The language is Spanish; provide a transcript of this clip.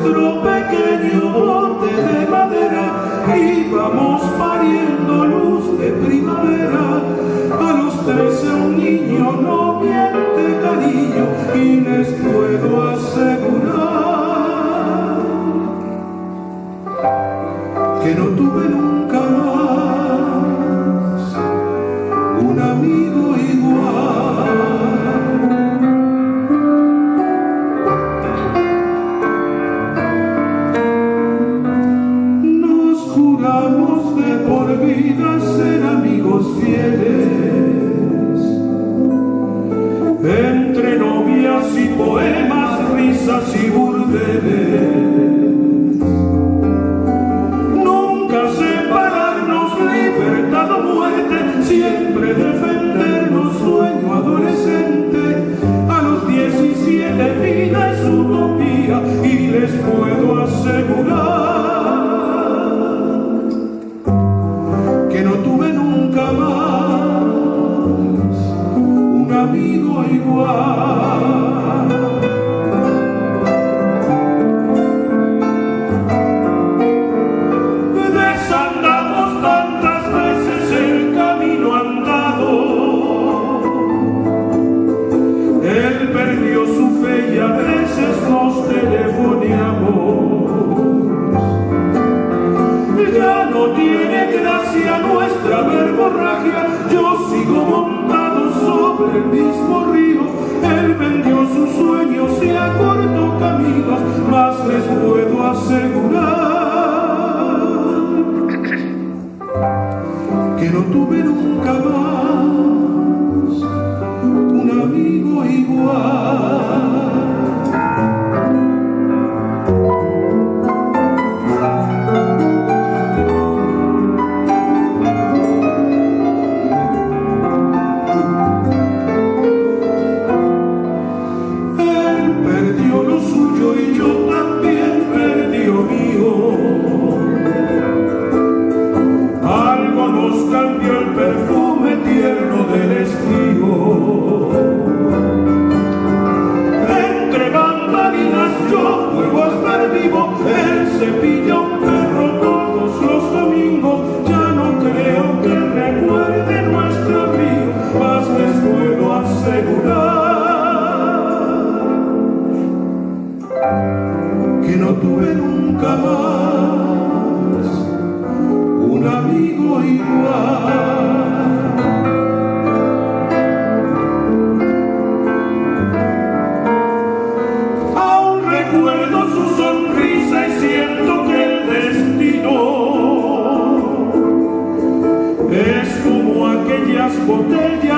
nuestro pequeño bote de madera íbamos pariendo luz de primavera. A los 13 un niño no miente, cariño, y les puedo asegurar que no tuve nunca más un amigo igual. Nos juramos de por vida ser amigos fieles, entre novias y poemas, risas y burdeles. Libertad o muerte, siempre defendernos, sueño adolescente. A los 17 vida es utopía y les puedo asegurar que no tuve nunca más un amigo igual. Y a veces nos telefoneamos. Ya no tiene gracia nuestra verborragia. Yo sigo montado sobre el mismo río. Él vendió sus sueños y acortó caminos, mas les puedo asegurar que no tuve nunca más un amigo igual. Y yo también perdí lo mío. Algo nos cambió el perfume tierno del estío. Entre bambalinas yo vuelvo a estar vivo. Él cepilla un perro todos los domingos. Ya no creo que recuerde nuestro río, mas les puedo asegurar que no tuve nunca más un amigo igual. Aún recuerdo su sonrisa y siento que el destino es como aquellas botellas